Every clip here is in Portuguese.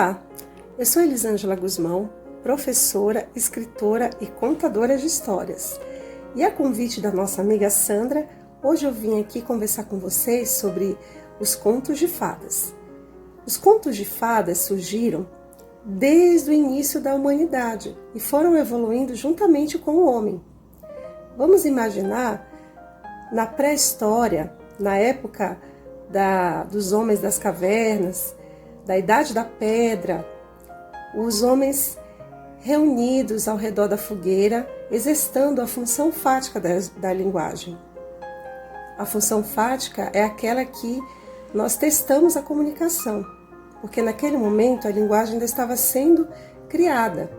Olá, eu sou Elisângela Guzmão, professora, escritora e contadora de histórias. E a convite da nossa amiga Sandra, hoje eu vim aqui conversar com vocês sobre os contos de fadas. Os contos de fadas surgiram desde o início da humanidade e foram evoluindo juntamente com o homem. Vamos imaginar, na pré-história, na época dos homens das cavernas, da Idade da Pedra, os homens reunidos ao redor da fogueira, exercitando a função fática da linguagem. A função fática é aquela que nós testamos a comunicação, porque naquele momento a linguagem ainda estava sendo criada,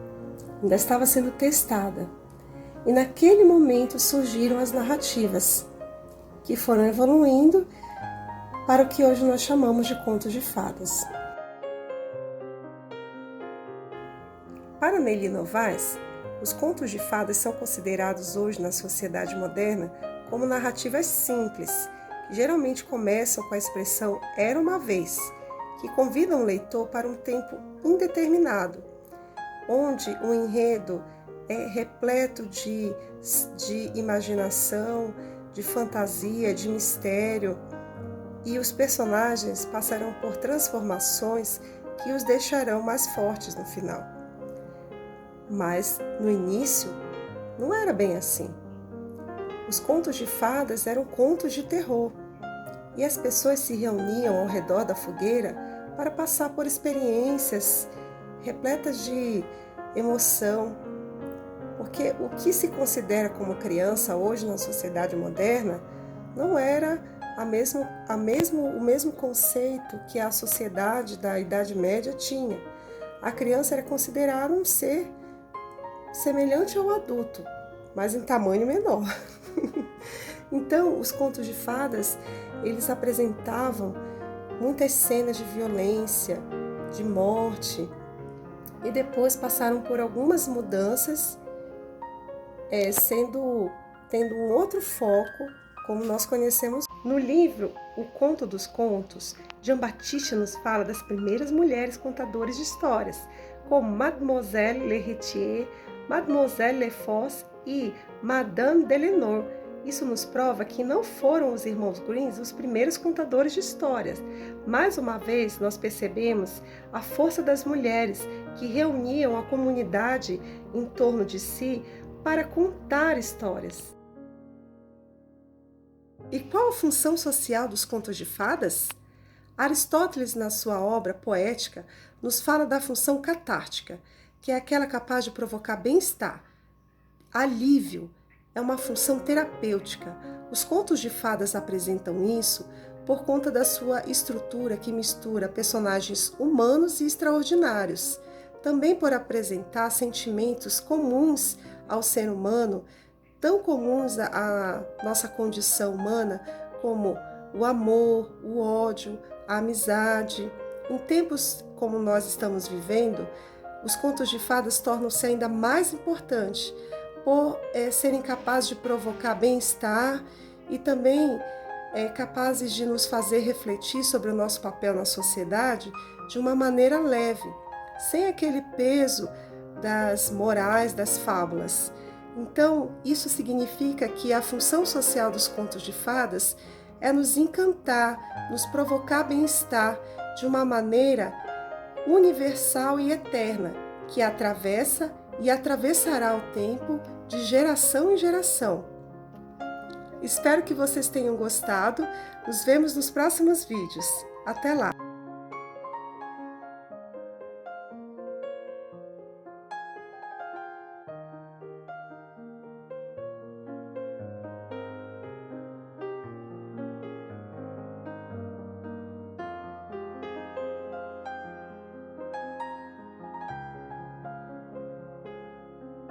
ainda estava sendo testada. E naquele momento surgiram as narrativas, que foram evoluindo para o que hoje nós chamamos de contos de fadas. Para Nelly Novaes, os contos de fadas são considerados hoje na sociedade moderna como narrativas simples, que geralmente começam com a expressão "era uma vez", que convidam o leitor para um tempo indeterminado, onde o enredo é repleto de imaginação, de fantasia, de mistério, e os personagens passarão por transformações que os deixarão mais fortes no final. Mas, no início, não era bem assim. Os contos de fadas eram contos de terror, e as pessoas se reuniam ao redor da fogueira para passar por experiências repletas de emoção, porque o que se considera como criança hoje na sociedade moderna não era o mesmo conceito que a sociedade da Idade Média tinha. A criança era considerada um ser semelhante ao adulto, mas em tamanho menor. Então, os contos de fadas, eles apresentavam muitas cenas de violência, de morte, e depois passaram por algumas mudanças, tendo um outro foco, como nós conhecemos. No livro O Conto dos Contos, Jean Baptiste nos fala das primeiras mulheres contadoras de histórias, como Mademoiselle L'Héritier, Mademoiselle Lefosse e Madame Delenor. Isso nos prova que não foram os irmãos Grimm os primeiros contadores de histórias. Mais uma vez, nós percebemos a força das mulheres que reuniam a comunidade em torno de si para contar histórias. E qual a função social dos contos de fadas? Aristóteles, na sua obra Poética, nos fala da função catártica, que é aquela capaz de provocar bem-estar. Alívio é uma função terapêutica. Os contos de fadas apresentam isso por conta da sua estrutura que mistura personagens humanos e extraordinários. Também por apresentar sentimentos comuns ao ser humano, tão comuns à nossa condição humana, como o amor, o ódio, a amizade. Em tempos como nós estamos vivendo, os contos de fadas tornam-se ainda mais importantes por serem capazes de provocar bem-estar e também capazes de nos fazer refletir sobre o nosso papel na sociedade de uma maneira leve, sem aquele peso das morais, das fábulas. Então, isso significa que a função social dos contos de fadas é nos encantar, nos provocar bem-estar de uma maneira universal e eterna, que atravessa e atravessará o tempo de geração em geração. Espero que vocês tenham gostado. Nos vemos nos próximos vídeos. Até lá!